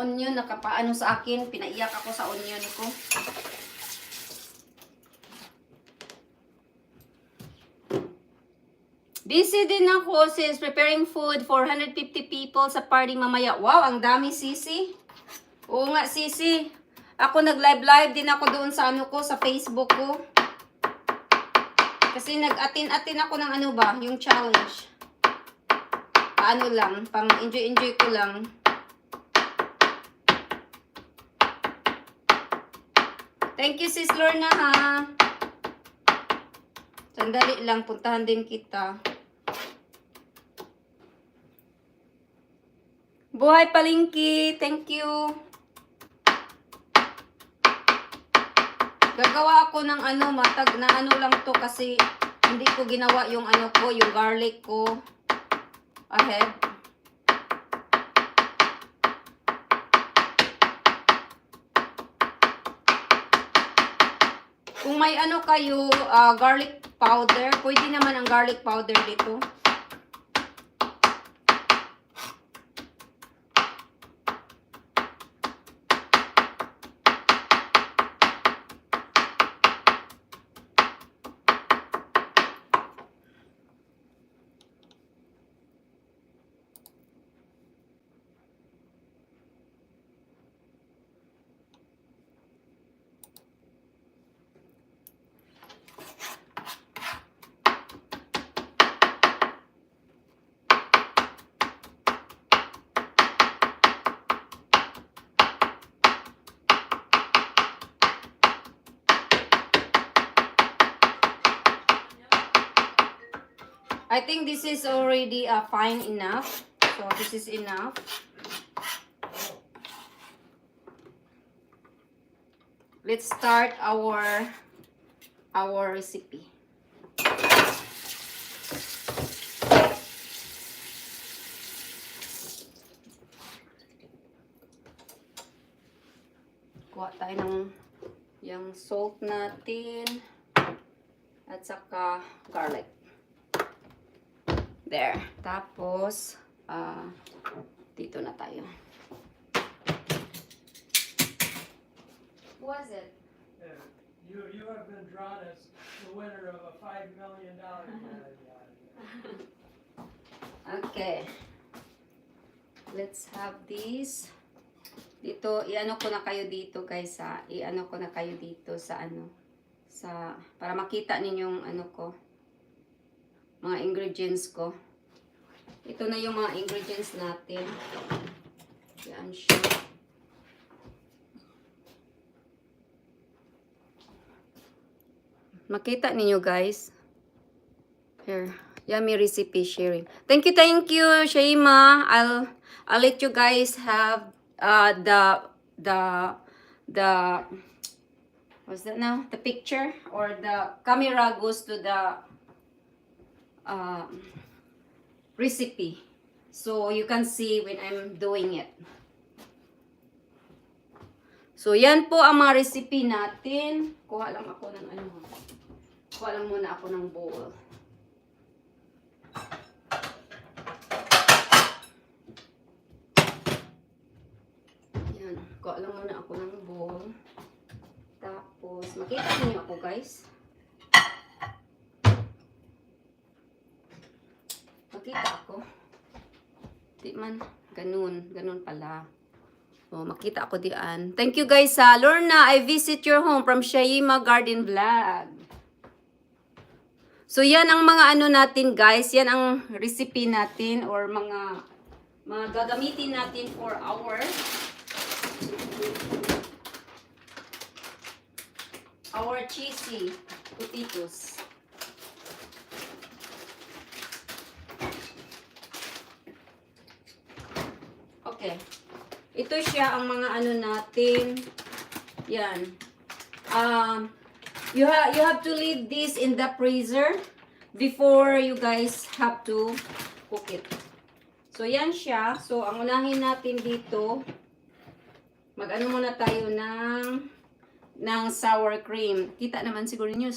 onion, nakapaano sa akin. Pinaiyak ako sa onion ko. Busy din ako sis, preparing food for 150 people sa party mamaya. Wow, ang dami sisi. Oo nga sisi. Ako nag-live din ako doon sa ano ko, sa Facebook ko. Kasi nag-atin ako ng ano ba, yung challenge. Paano lang, pang enjoy ko lang. Thank you sis Lorna ha. Sandali lang, puntahan din kita. Buhay palingki, thank you. Gagawa ako ng ano, matag na ano lang to kasi hindi ko ginawa yung ano ko, yung garlic ko ahead. Kung may ano kayo, garlic powder, pwede naman ang garlic powder dito. I think this is already fine enough. So this is enough. Let's start our recipe. Kuha tayo ng yung salt natin at saka garlic. There. Tapos, dito na tayo. Who was it? You have been drawn as the winner of a $5 million Okay. Let's have this. Dito, i-ano ko na kayo dito guys ha. I-ano ko na kayo dito sa ano. Para makita ninyong ano ko. Mga ingredients ko. Ito na yung mga ingredients natin. Yan siya. Makita ninyo guys. Here. Yummy recipe sharing. Thank you, Shaima. I'll let you guys have the what's that now? The picture or the camera goes to the recipe. So you can see when I'm doing it. So yan po ang mga recipe natin. Kuha lang ako ng ano. Kuha lang muna ako ng bowl. Yan. Kuha lang muna ako ng bowl. Tapos, makita niyo ako guys. Makita ako. Di man. Ganun pala. So, makita ako diyan. Thank you guys sa Lorna. I visit your home from Shaima Garden Vlog. So, yan ang mga ano natin guys. Yan ang recipe natin or mga gagamitin natin for our cheesy potatoes. Okay. Ito siya ang mga ano natin. Yan. You have to leave this in the freezer before you guys have to cook it. So, yan siya. So, ang unahin natin dito, mag-ano muna tayo ng sour cream. Kita naman siguro niyo